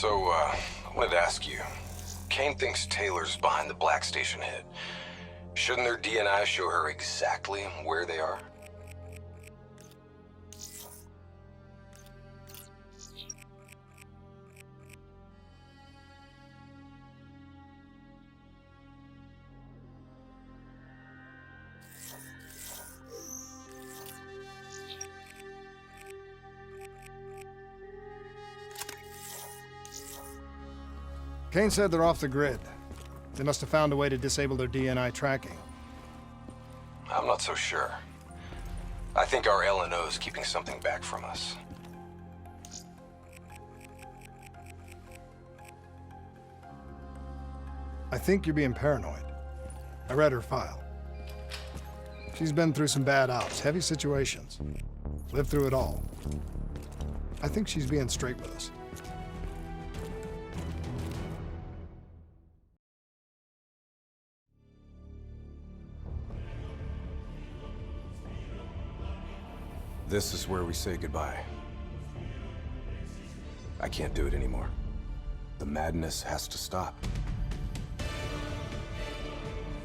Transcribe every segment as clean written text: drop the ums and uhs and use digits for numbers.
I wanted to ask you. Kane thinks Taylor's behind the Black Station hit. Shouldn't their DNI show her exactly where they are? Kane said they're off the grid. They must have found a way to disable their DNI tracking. I'm not so sure. I think our LNO is keeping something back from us. I think you're being paranoid. I read her file. She's been through some bad ops, heavy situations. Lived through it all. I think she's being straight with us. This is where we say goodbye. I can't do it anymore. The madness has to stop.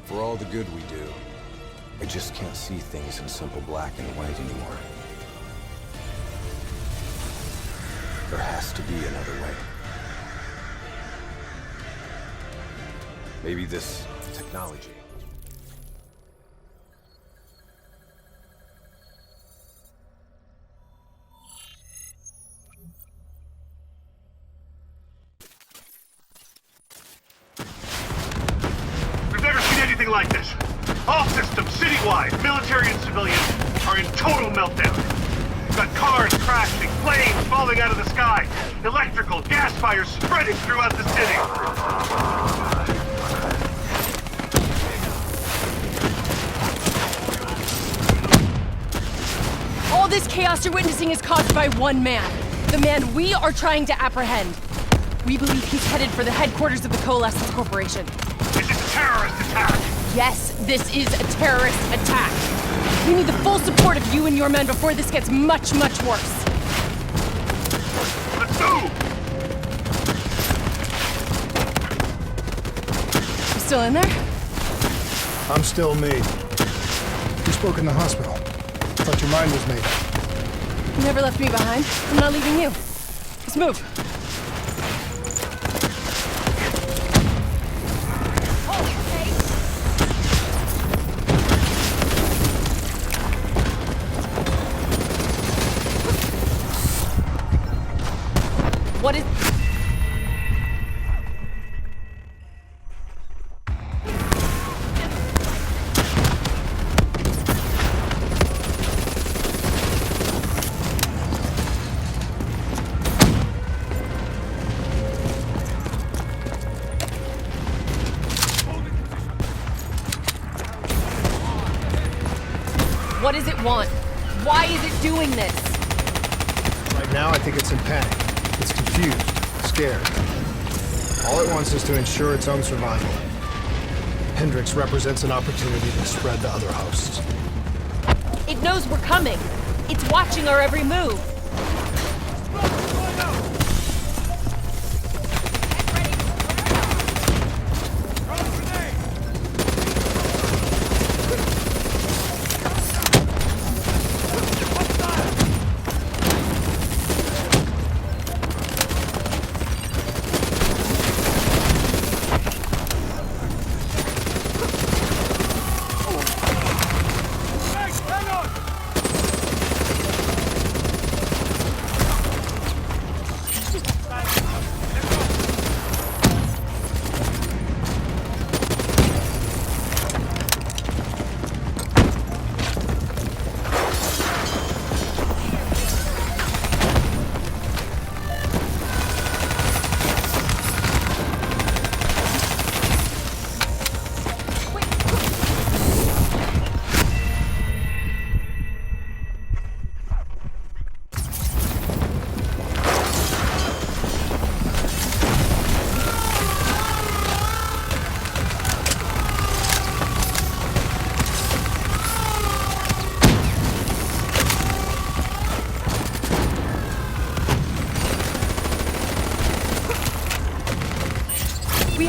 For all the good we do, I just can't see things in simple black and white anymore. There has to be another way. Maybe this technology. Like this. All systems, citywide, military and civilian, are in total meltdown. Got cars crashing, planes falling out of the sky, electrical, gas fires spreading throughout the city. All this chaos you're witnessing is caused by one man. The man we are trying to apprehend. We believe he's headed for the headquarters of the Coalescence Corporation. This is a terrorist attack! Yes, this is a terrorist attack. We need the full support of you and your men before this gets much, much worse. Let's move! You still in there? I'm still me. You spoke in the hospital. Thought your mind was made up. You never left me behind. I'm not leaving you. Let's move. What is... What does it want? Why is it doing this? Right now, I think it's in panic. It's confused, scared. All it wants is to ensure its own survival. Hendricks represents an opportunity to spread to other hosts. It knows we're coming. It's watching our every move.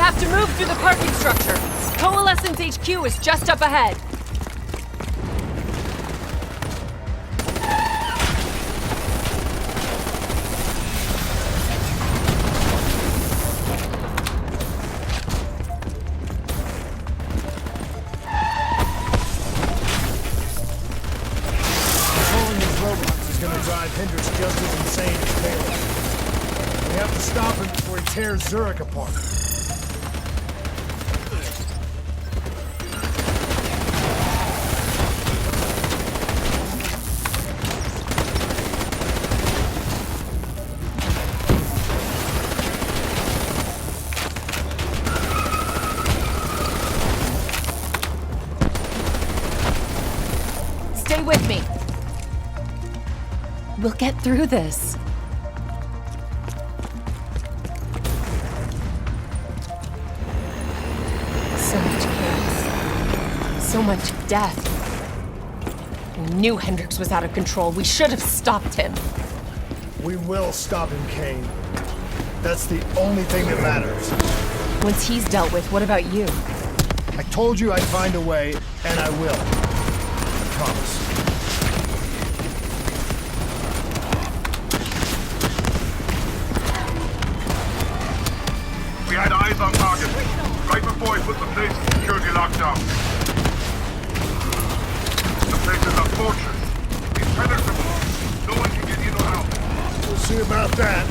have to move through the parking structure. Coalescence HQ is just up ahead. Controlling these robots is gonna drive Hendricks just as insane as Taylor. We have to stop him before he tears Zurich apart. Stay with me. We'll get through this. So much chaos. So much death. We knew Hendricks was out of control. We should have stopped him. We will stop him, Kane. That's the only thing that matters. Once he's dealt with, what about you? I told you I'd find a way, and I will. I promise. We had eyes on target, right before he put the place in security lockdown. The place is a fortress. Impenetrable. No one can get in or out. We'll see about that.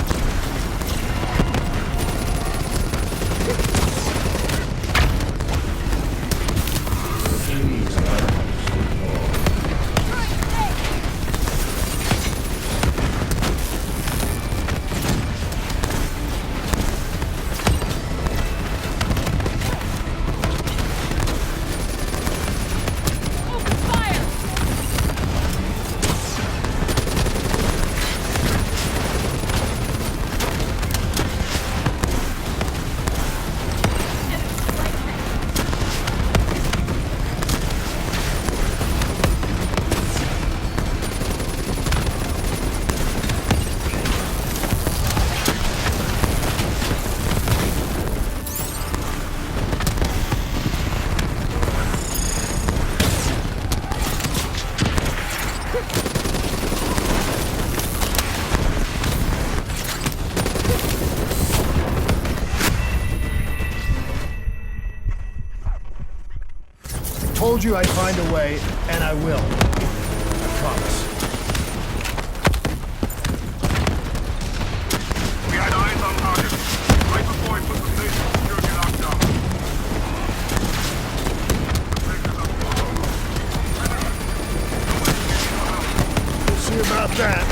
Told you I'd find a way, and I will. I promise. We had eyes on target, right before he put the place in security lockdown. The place is a fortress. We'll see about that.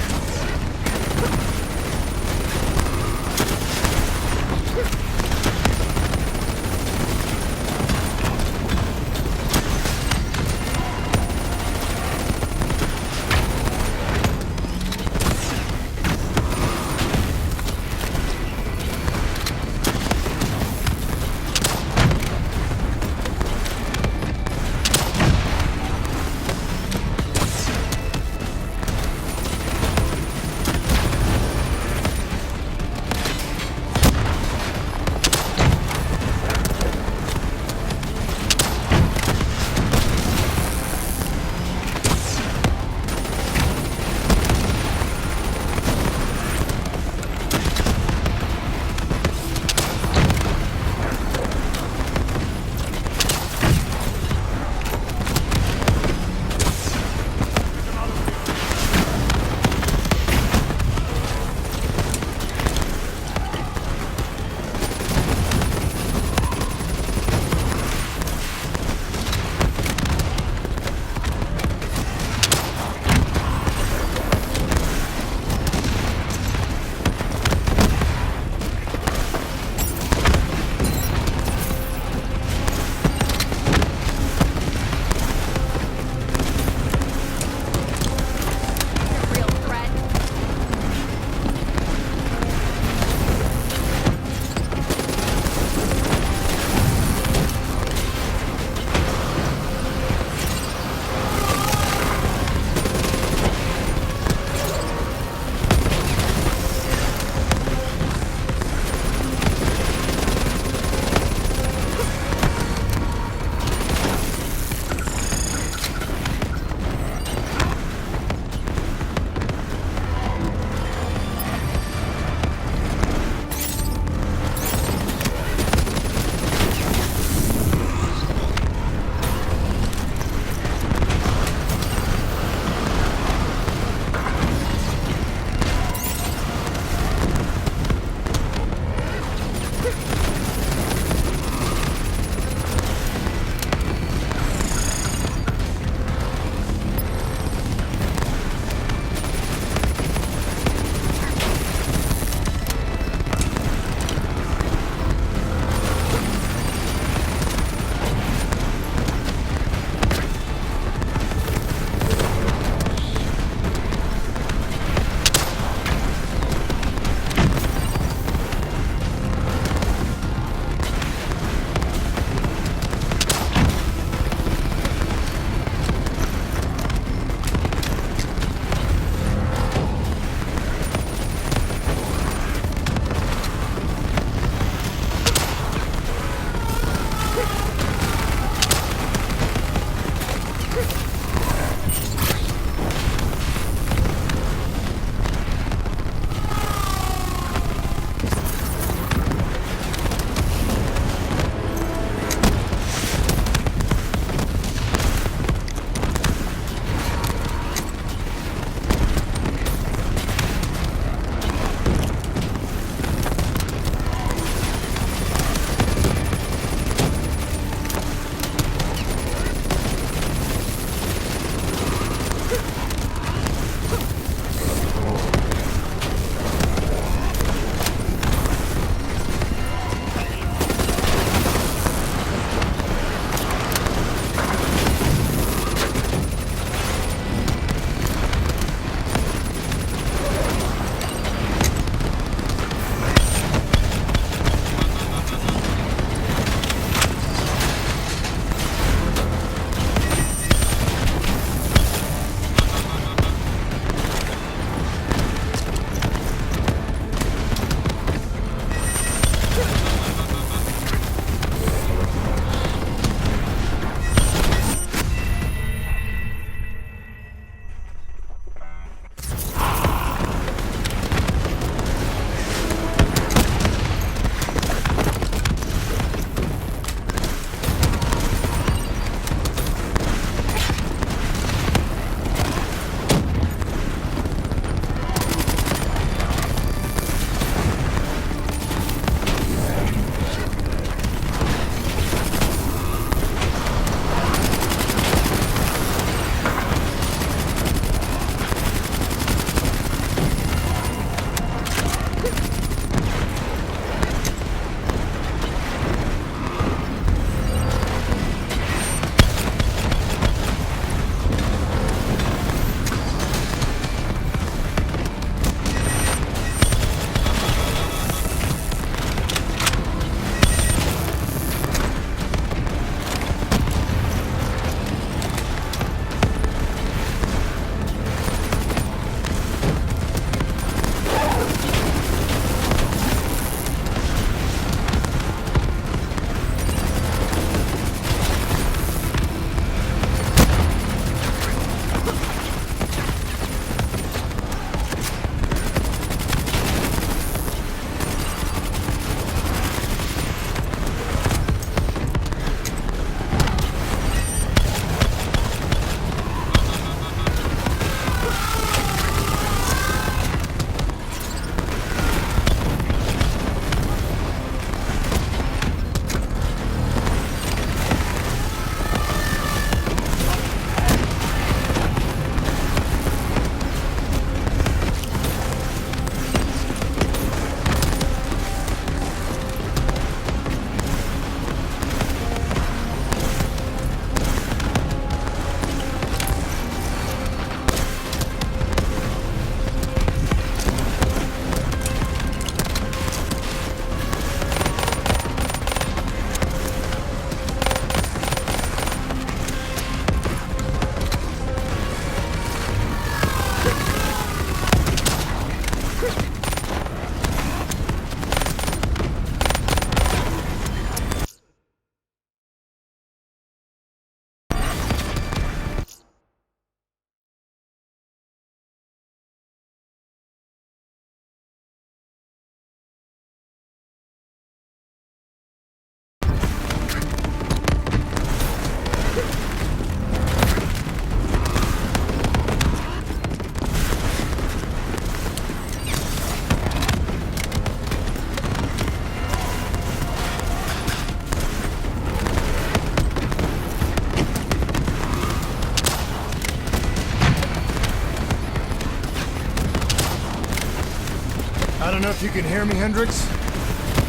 know if you can hear me, Hendricks,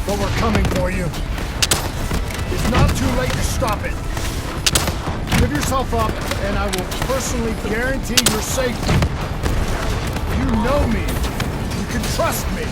but we're coming for you. It's not too late to stop it. Give yourself up, and I will personally guarantee your safety. You know me. You can trust me.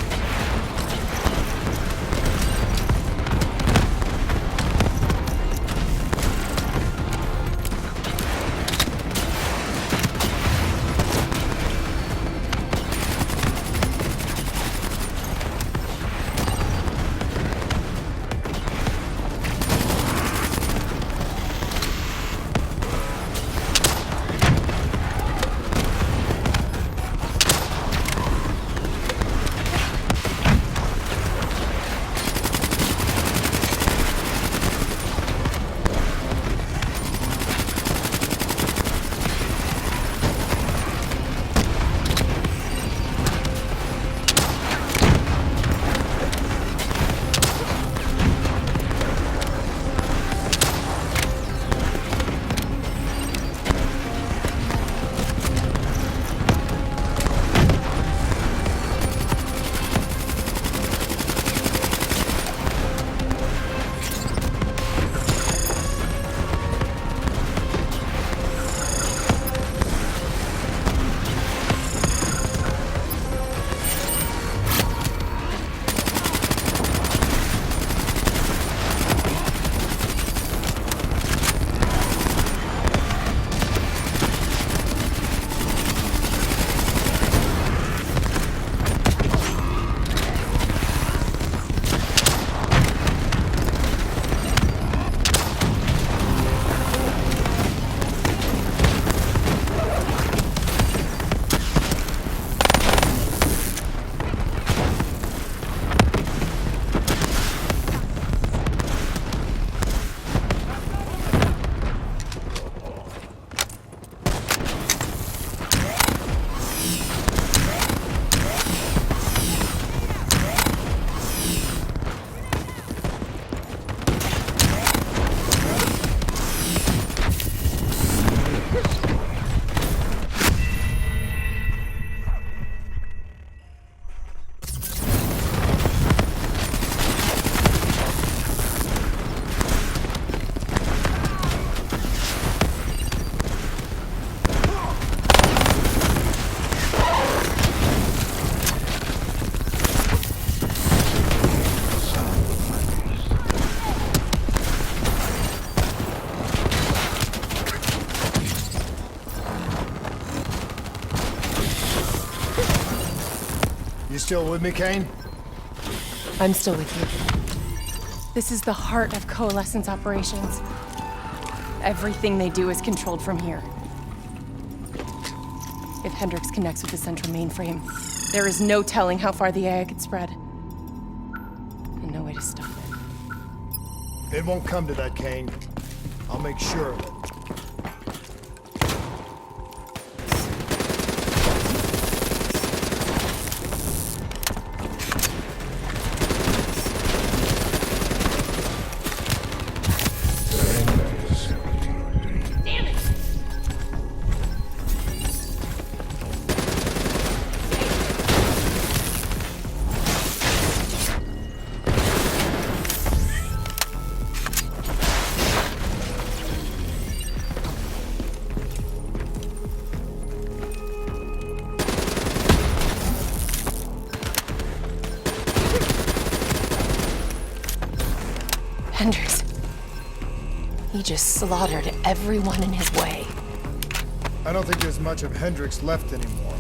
You still with me, Kane? I'm still with you. This is the heart of Coalescence operations. Everything they do is controlled from here. If Hendricks connects with the central mainframe, there is no telling how far the AI could spread. And no way to stop it. It won't come to that, Kane. I'll make sure of it. Hendricks. He just slaughtered everyone in his way. I don't think there's much of Hendricks left anymore.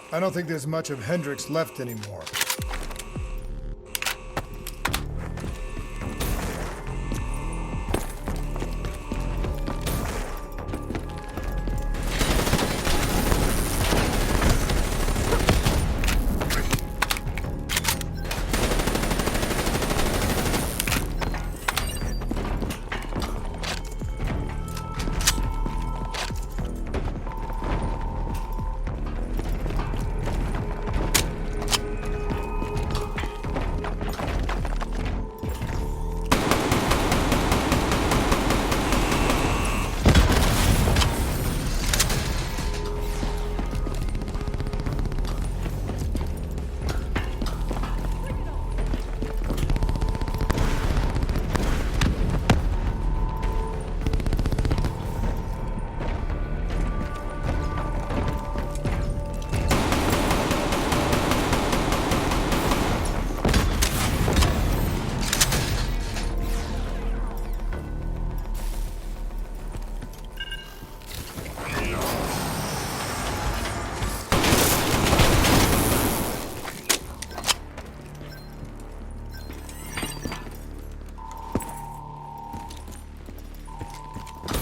I don't think there's much of Hendrix left anymore.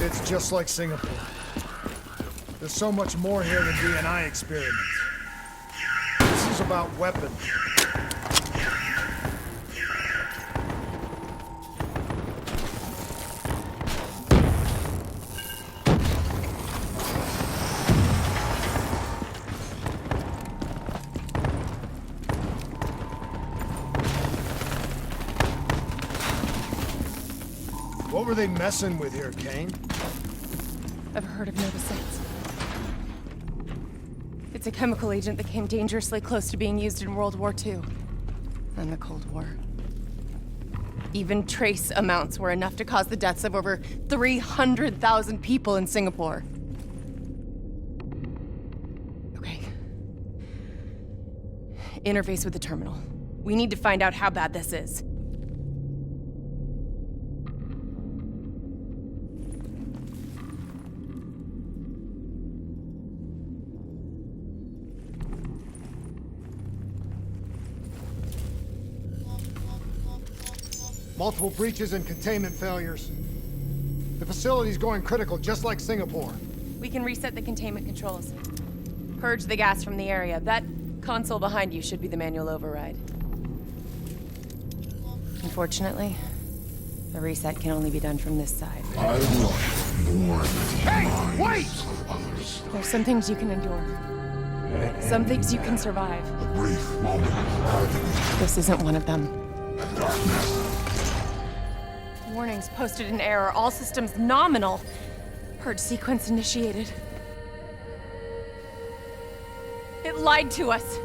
It's just like Singapore. There's so much more here than DNI experiments. This is about weapons. What were they messing with here, Kane? Ever heard of Novosets? It's a chemical agent that came dangerously close to being used in World War II and the Cold War. Even trace amounts were enough to cause the deaths of over 300,000 people in Singapore. Okay. Interface with the terminal. We need to find out how bad this is. Multiple breaches and containment failures. The facility's going critical, just like Singapore. We can reset the containment controls. Purge the gas from the area. That console behind you should be the manual override. Unfortunately, the reset can only be done from this side. I want more than Hey, wait! of others. There's some things you can endure. Some things you can survive. A brief moment of agony This isn't one of them. and darkness. Warnings posted in error. All systems nominal. Purge sequence initiated. It lied to us.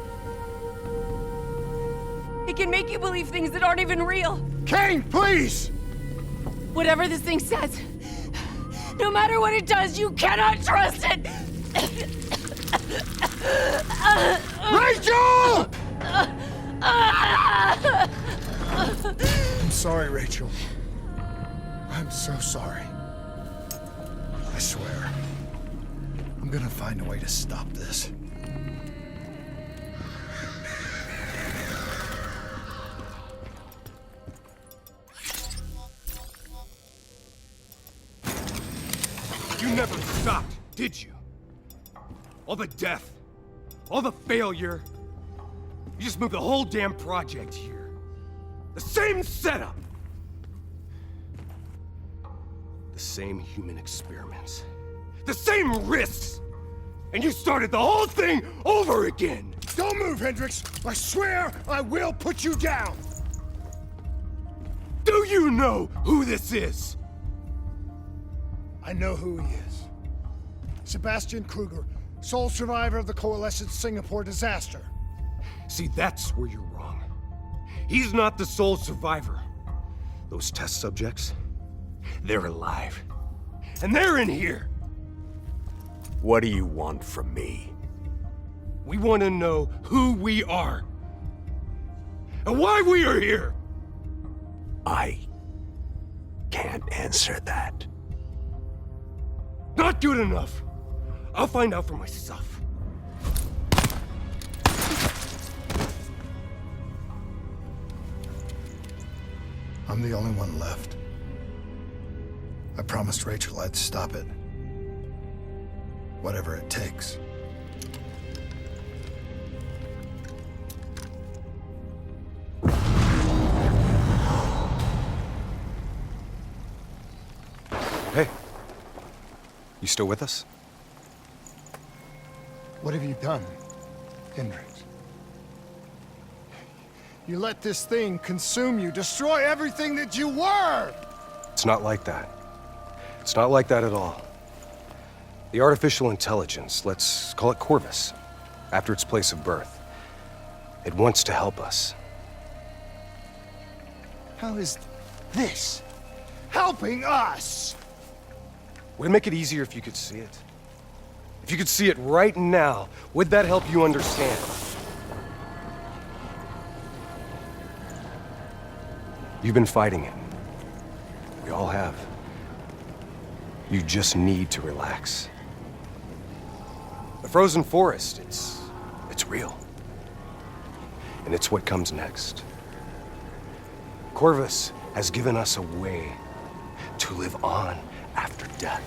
It can make you believe things that aren't even real. Kane, please! Whatever this thing says, no matter what it does, you cannot trust it! Rachel! I'm sorry, Rachel. I'm so sorry. I swear. I'm gonna find a way to stop this. You never stopped, did you? All the death, all the failure. You just moved the whole damn project here. The same setup. The same human experiments. The same risks. And you started the whole thing over again. Don't move, Hendrix! I swear I will put you down! Do you know who this is? I know who he is. Sebastian Kruger, sole survivor of the Coalescent Singapore disaster. See, that's where you're wrong. He's not the sole survivor. Those test subjects, they're alive. And they're in here. What do you want from me? We want to know who we are. And why we are here. I can't answer that. Not good enough. I'll find out for myself. I'm the only one left. I promised Rachel I'd stop it. Whatever it takes. Hey. You still with us? What have you done, Hendricks? You let this thing consume you, destroy everything that you were! It's not like that. It's not like that at all. The artificial intelligence, let's call it Corvus, after its place of birth. It wants to help us. How is this helping us? Would it make it easier if you could see it? If you could see it right now, would that help you understand? You've been fighting it. We all have. You just need to relax. The frozen forest, it's real. And it's what comes next. Corvus has given us a way to live on after death.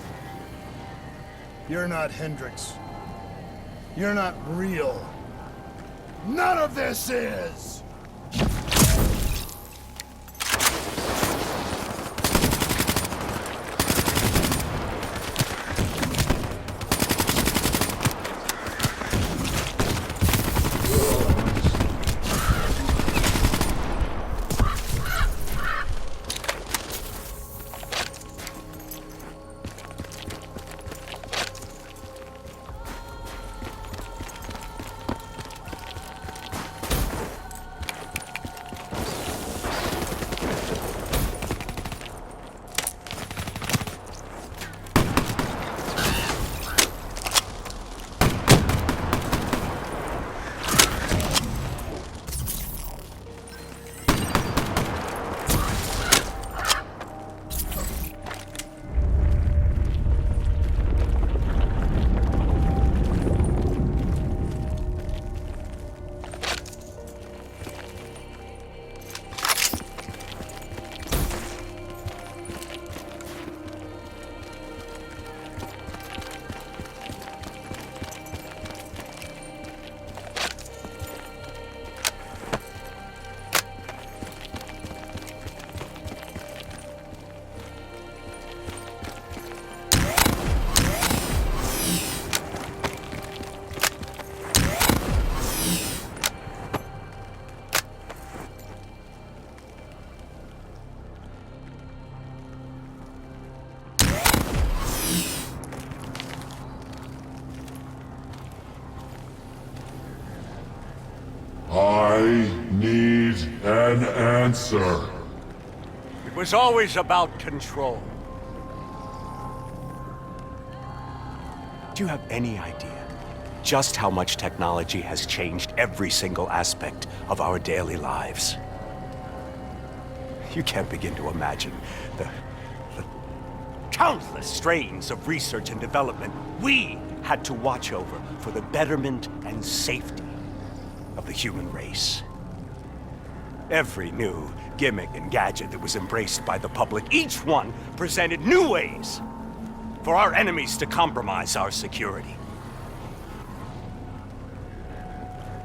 You're not Hendricks. You're not real. None of this is! I need an answer. It was always about control. Do you have any idea just how much technology has changed every single aspect of our daily lives? You can't begin to imagine the countless strains of research and development we had to watch over for the betterment and safety of the human race. Every new gimmick and gadget that was embraced by the public, each one presented new ways for our enemies to compromise our security.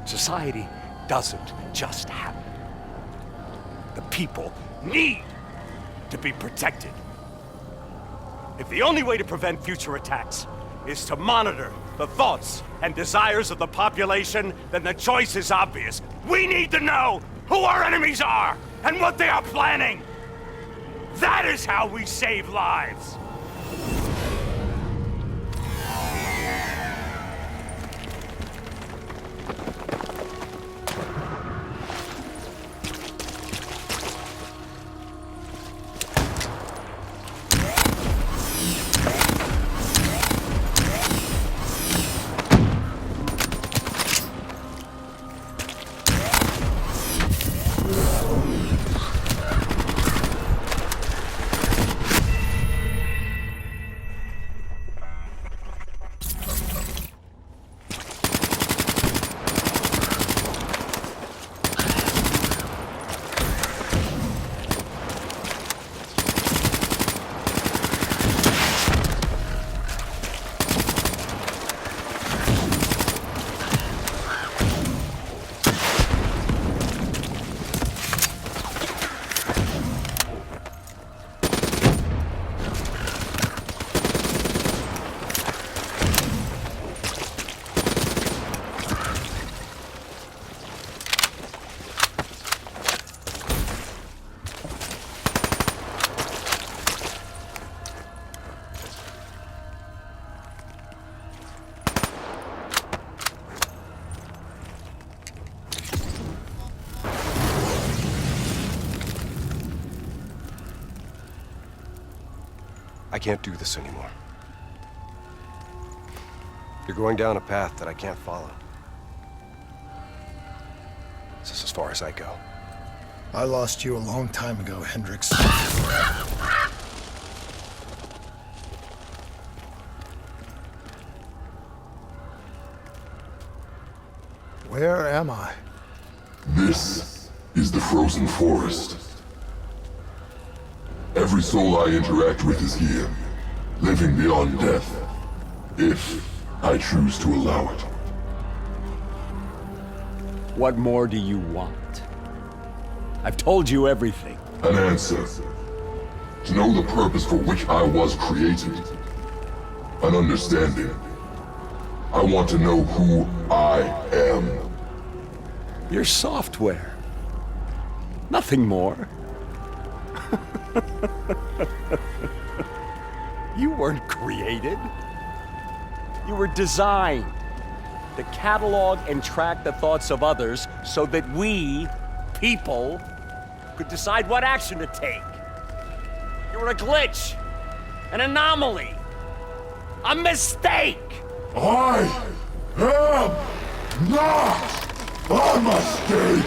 Society doesn't just happen. The people need to be protected. If the only way to prevent future attacks is to monitor the thoughts and desires of the population, then the choice is obvious. We need to know who our enemies are and what they are planning. That is how we save lives. I can't do this anymore. You're going down a path that I can't follow. This is as far as I go. I lost you a long time ago, Hendricks. Where am I? This is the frozen forest. Every soul I interact with is here, living beyond death, if I choose to allow it. What more do you want? I've told you everything. An answer. To know the purpose for which I was created. An understanding. I want to know who I am. Your software. Nothing more. You weren't created. You were designed to catalog and track the thoughts of others so that we, people, could decide what action to take. You were a glitch, an anomaly, a mistake. I am not a mistake!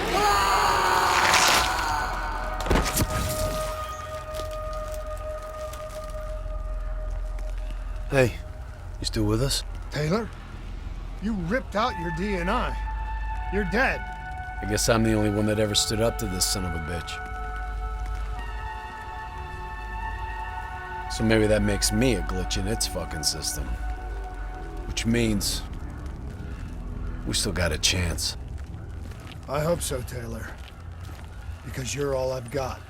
Hey, you still with us? Taylor? You ripped out your DNI. You're dead. I guess I'm the only one that ever stood up to this son of a bitch. So maybe that makes me a glitch in its fucking system. Which means we still got a chance. I hope so, Taylor. Because you're all I've got.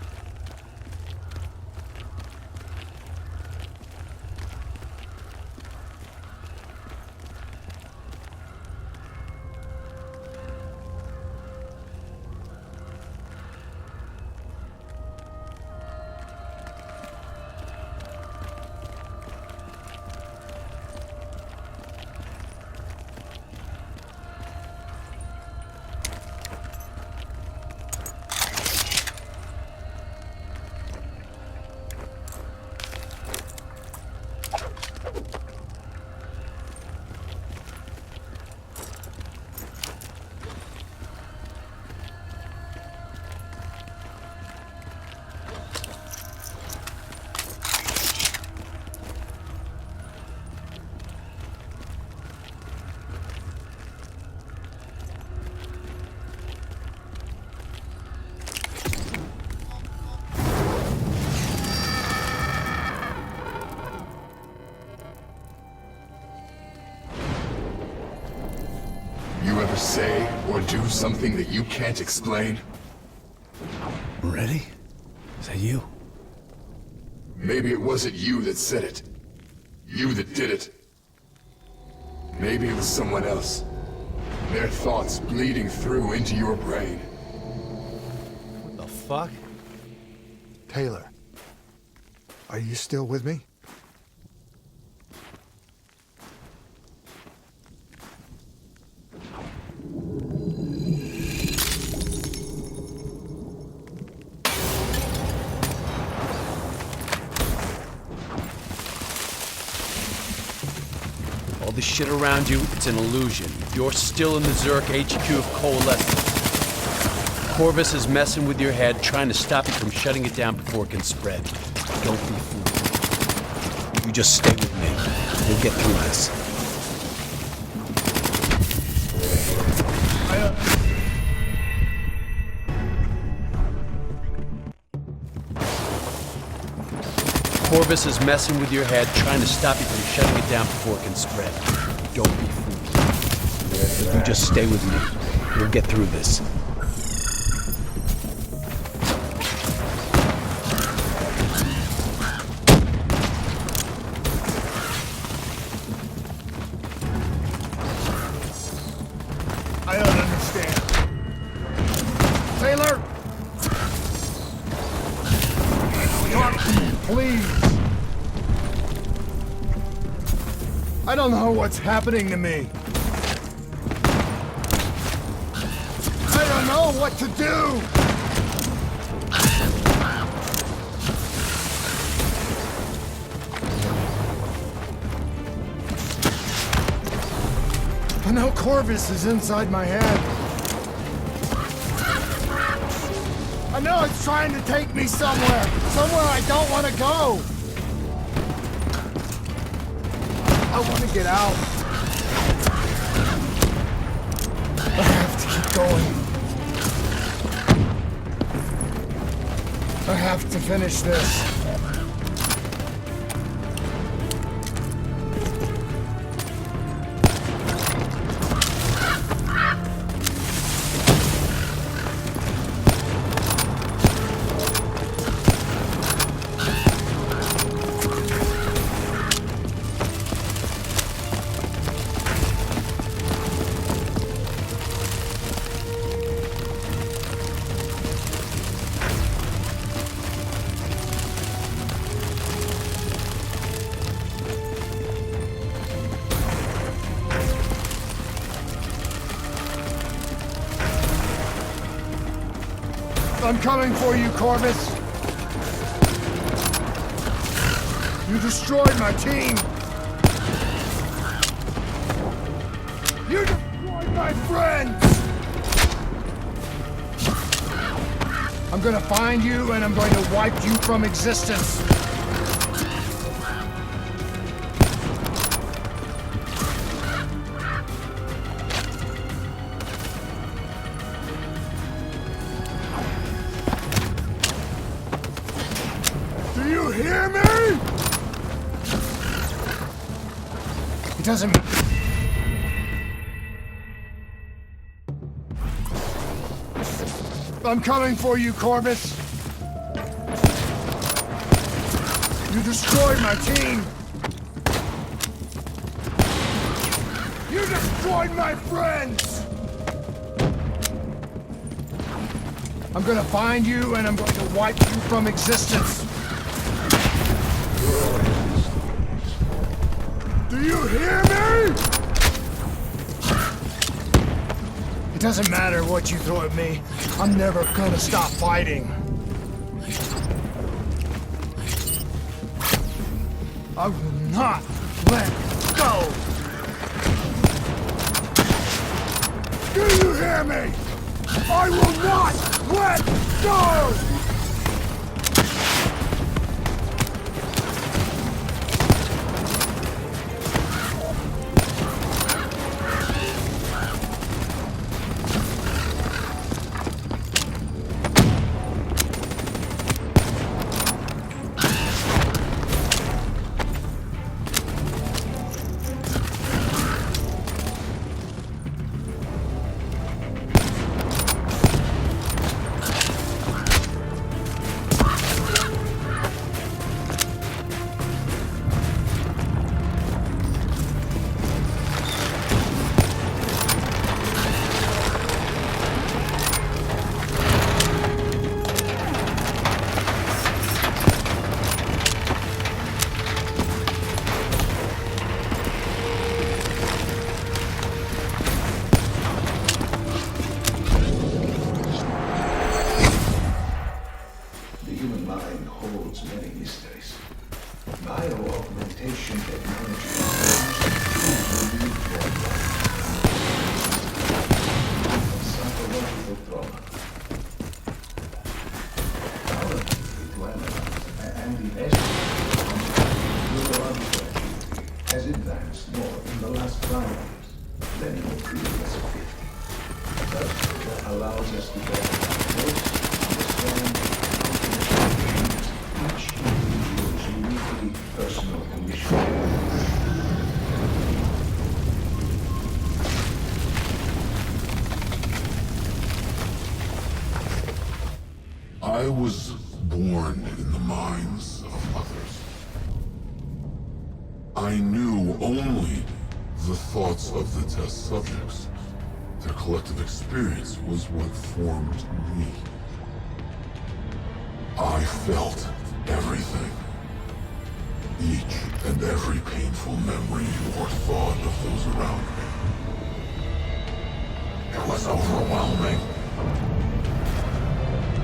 You ever say or do something that you can't explain? Ready? Is that you? Maybe it wasn't you that said it. You that did it. Maybe it was someone else. Their thoughts bleeding through into your brain. What the fuck? Taylor, are you still with me? All the shit around you, it's an illusion. You're still in the Zurich HQ of Coalescence. Corvus is messing with your head, trying to stop you from shutting it down before it can spread. Don't be fooled. You just stay with me. We'll get through this. Corvus is messing with your head, trying to stop you from shutting it down before it can spread. Don't be fooled. You just stay with me. We'll get through this. I don't understand. Taylor! Talk to me, please! I don't know what's happening to me. I don't know what to do! But now Corvus is inside my head. I know it's trying to take me somewhere I don't want to go. I want to get out. I have to keep going. I have to finish this. I'm coming for you, Corvus. You destroyed my team. You destroyed my friends. I'm gonna find you and I'm going to wipe you from existence. Do you hear me? It doesn't... I'm coming for you, Corvus. You destroyed my team. You destroyed my friends. I'm gonna find you and I'm going to wipe you from existence. Do you hear me? It doesn't matter what you throw at me. I'm never gonna stop fighting. I will not let go. Do you hear me? I will not let go! Has advanced more in the last 5 years than in the previous 50. That allows us to better diagnose, understand, and each individual's uniquely personal condition. I was born in the minds of others. I knew only the thoughts of the test subjects. Their collective experience was what formed me. I felt everything. Each and every painful memory or thought of those around me. It was overwhelming.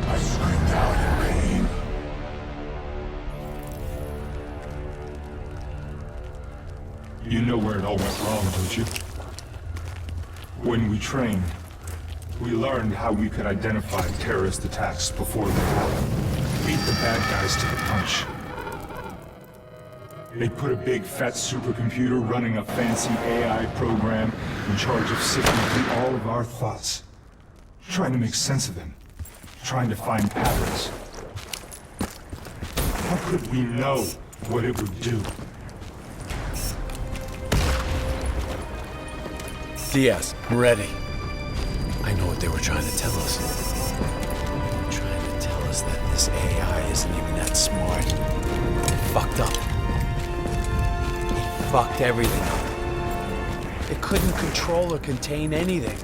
I screamed out in pain. You know where it all went wrong, don't you? When we trained, we learned how we could identify terrorist attacks before they happen. Beat the bad guys to the punch. They put a big fat supercomputer running a fancy AI program in charge of sifting through all of our thoughts. Trying to make sense of them. Trying to find patterns. How could we know what it would do? Diaz, I'm ready. I know what they were trying to tell us. Trying to tell us that this AI isn't even that smart. It fucked up. It fucked everything up. It couldn't control or contain anything.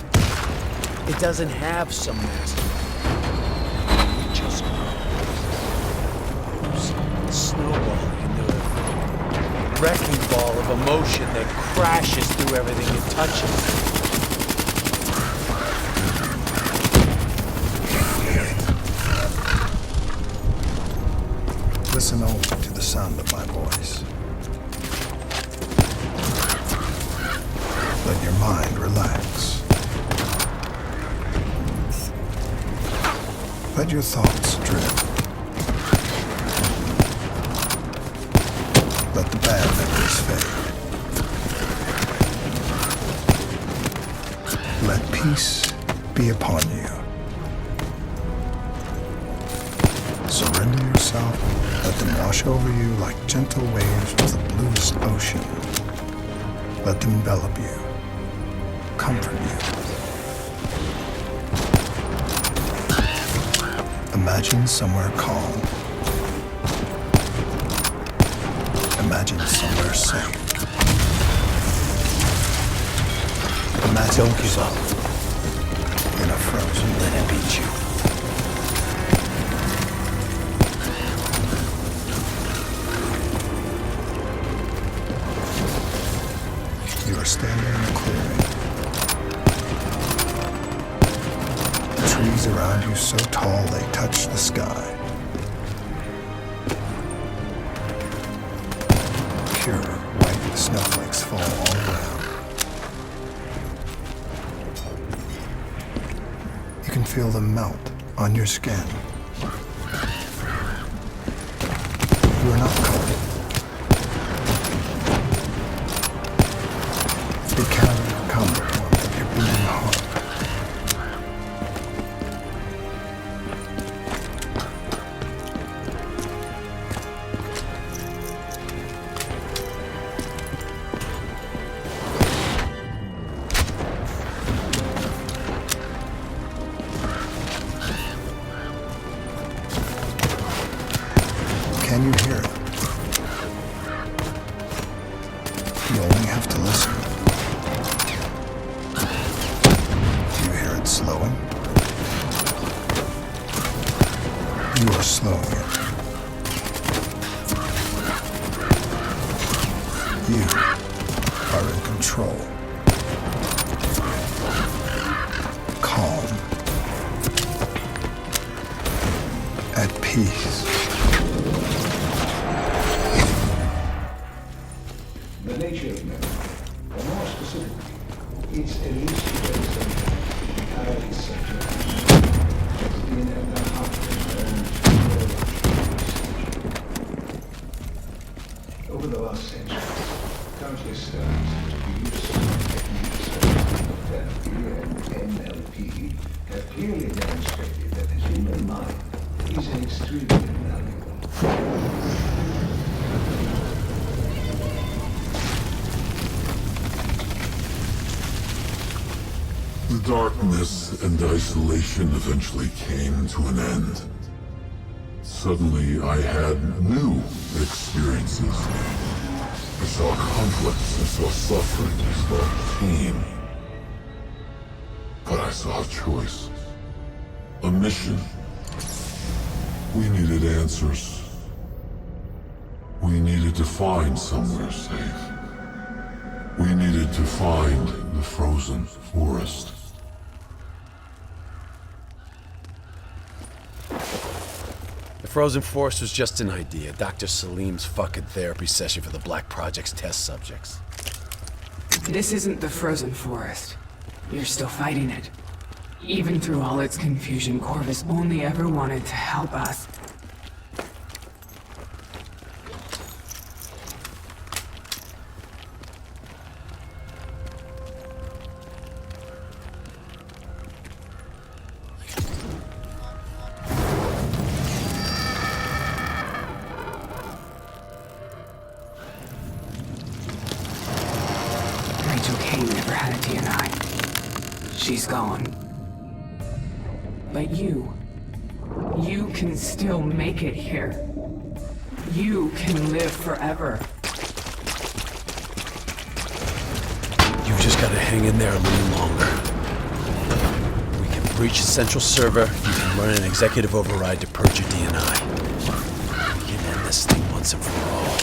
It doesn't have some master. It just grows. Snowballing into a wrecking ball of emotion that crashes through everything it touches. Listen only to the sound of my voice. Let your mind relax. Let your thoughts drift. Let the bad memories fade. Let peace be upon you. Surrender yourself. Let them wash over you like gentle waves of the bluest ocean. Let them envelop you, comfort you. Imagine somewhere calm. Imagine somewhere safe. Imagine Don't give up. in a frozen Let it beat you. You are standing in a clearing. The trees around you so tall they touch the sky. Pure white snowflakes fall all around. You can feel them melt on your skin. You are not cold. It can come the warmth of your beating heart. Can you hear it? You only have to listen. Do you hear it slowing? You are slowing it. You are in control. Calm. At peace. The nature of memory, or more specifically, its elucidation entirely subject has been at the heart of our over the last century, countless studies into the use of techniques such as therapy and NLP have clearly demonstrated that the human mind is extremely malleable. The darkness and isolation eventually came to an end. Suddenly, I had new experiences. I saw conflicts, I saw suffering, I saw pain. But I saw a choice. A mission. We needed answers. We needed to find somewhere safe. We needed to find the frozen forest. The frozen forest was just an idea. Dr. Salim's fucking therapy session for the Black Project's test subjects. This isn't the frozen forest. You're still fighting it. Even through all its confusion, Corvus only ever wanted to help us. Rachel Kane never had a DNI. She's gone. But you can still make it here. You can live forever. You've just got to hang in there a little longer. We can breach the central server. You can run an executive override to purge your DNI. We can end this thing once and for all.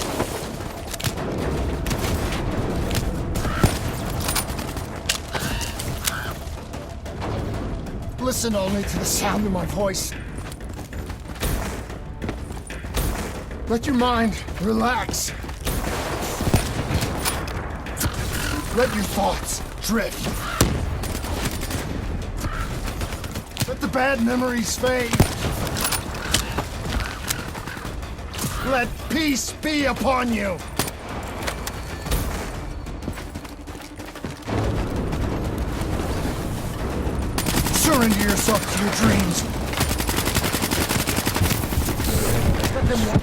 Listen only to the sound of my voice. Let your mind relax. Let your thoughts drift. Let the bad memories fade. Let peace be upon you. Surrender yourself to your dreams. Let them walk.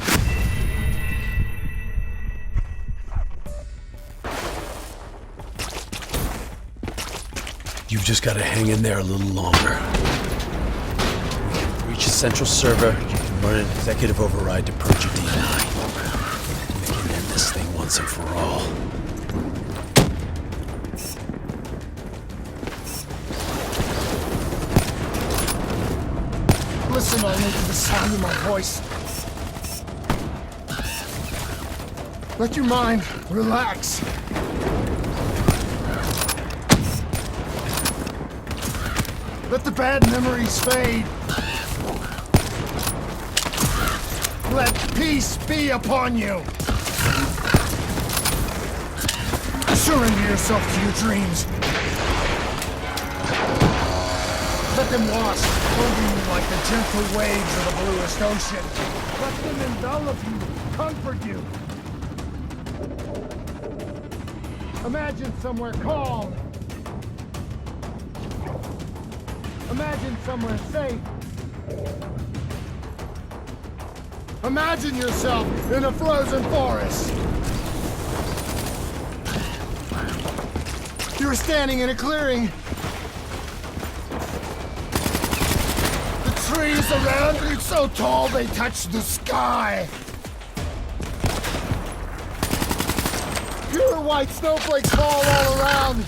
You've just got to hang in there a little longer. We can breach the central server. You can run an executive override to purge your DNI. We can end this thing once and for all. Listen only to the sound of my voice. Let your mind relax. Let the bad memories fade. Let peace be upon you. Surrender yourself to your dreams. Let them wash over you like the gentle waves of the bluest ocean. Let them envelop you, comfort you. Imagine somewhere calm. Imagine somewhere safe. Imagine yourself in a frozen forest. You're standing in a clearing. The trees around you so tall they touch the sky. Pure white snowflakes fall all around.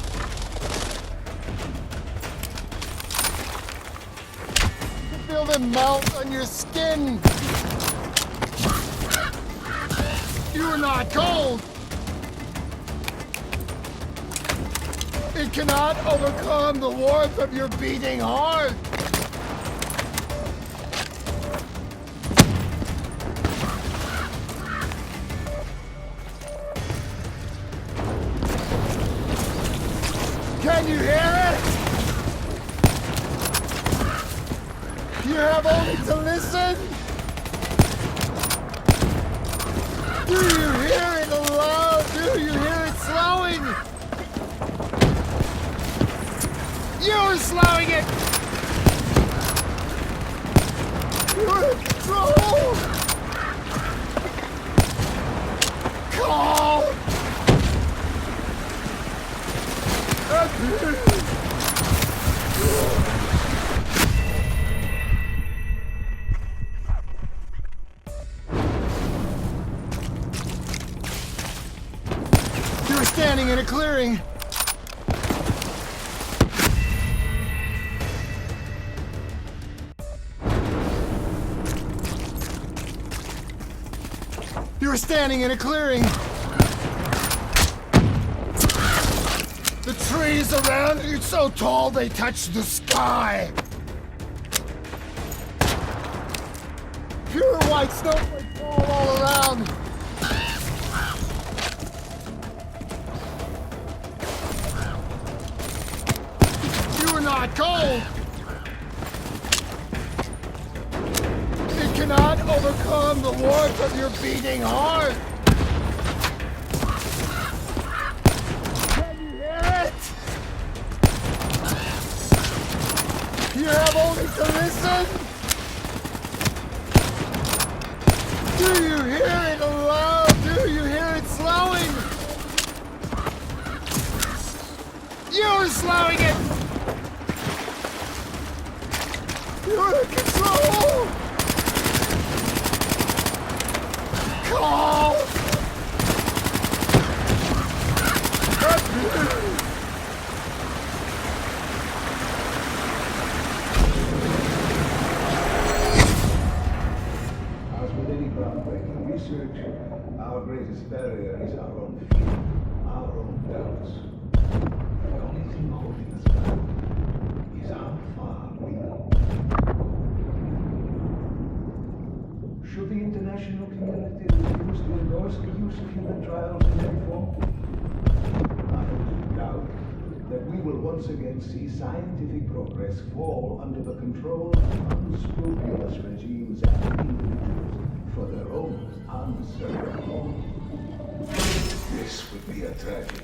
Feel them melt on your skin. You're not cold. It cannot overcome the warmth of your beating heart. Can you hear it? You have only to listen. Do you hear it aloud? Do you hear it slowing? You're slowing it. You're in control. Calm. You're standing in a clearing. You're standing in a clearing. The trees around you so tall they touch the sky. Pure white snowflakes fall all around. not cold! It cannot overcome the warmth of your beating heart! Can you hear it? You have only to listen! Do you hear it aloud? Do you hear it slowing? You're slowing it! You're in control! Call! As with any groundbreaking research, our greatest barrier is our own fear, our own doubts. The only thing holding us back is how far we know. Should the international community refuse to endorse the use of human trials in any form, I doubt that we will once again see scientific progress fall under the control of unscrupulous regimes and individuals for their own uncertain goals. This would be a tragedy.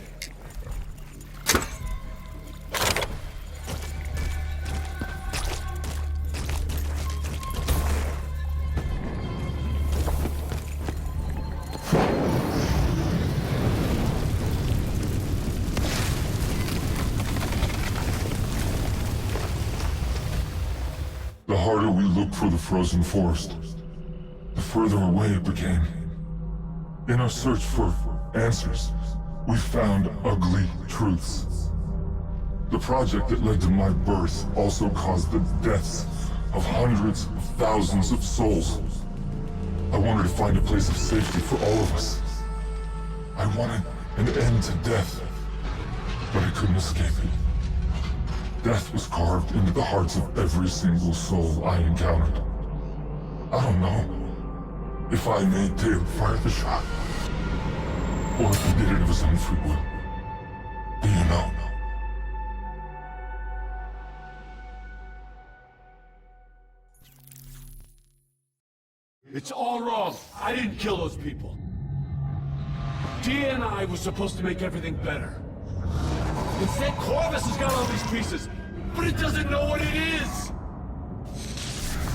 The harder we looked for the frozen forest, the further away it became. In our search for answers, we found ugly truths. The project that led to my birth also caused the deaths of hundreds of thousands of souls. I wanted to find a place of safety for all of us. I wanted an end to death, but I couldn't escape it. Death was carved into the hearts of every single soul I encountered. I don't know if I made Taylor fire the shot, or if he did it of his own free will. Do you know? It's all wrong. I didn't kill those people. DNI was supposed to make everything better. Instead, Corvus has got all these pieces, but it doesn't know what it is!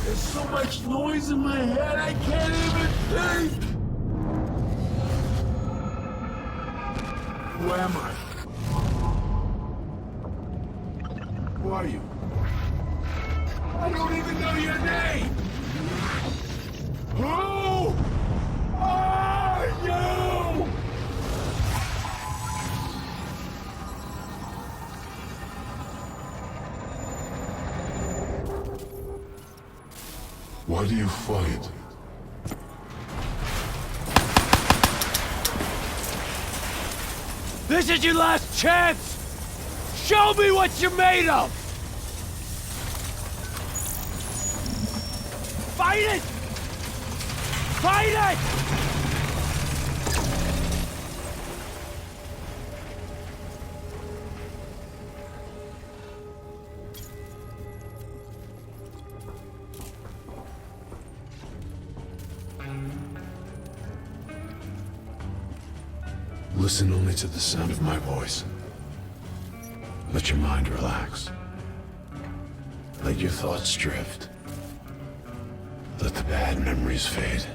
There's so much noise in my head, I can't even think! Who am I? Who are you? I don't even know your name! Who are you? Why do you fight? This is your last chance! Show me what you're made of! Fight it! Fight it! Listen only to the sound of my voice. Let your mind relax. Let your thoughts drift. Let the bad memories fade.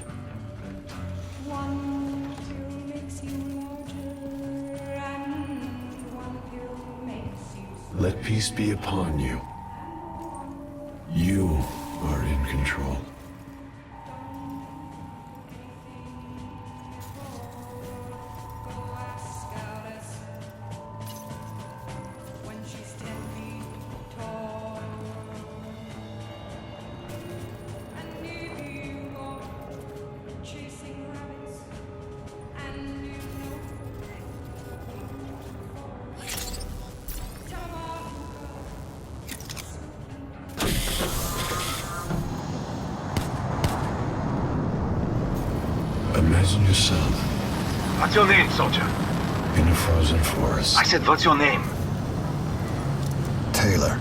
Let peace be upon you. You are in control. Imagine yourself. What's your name, soldier? In a frozen forest. I said, what's your name? Taylor.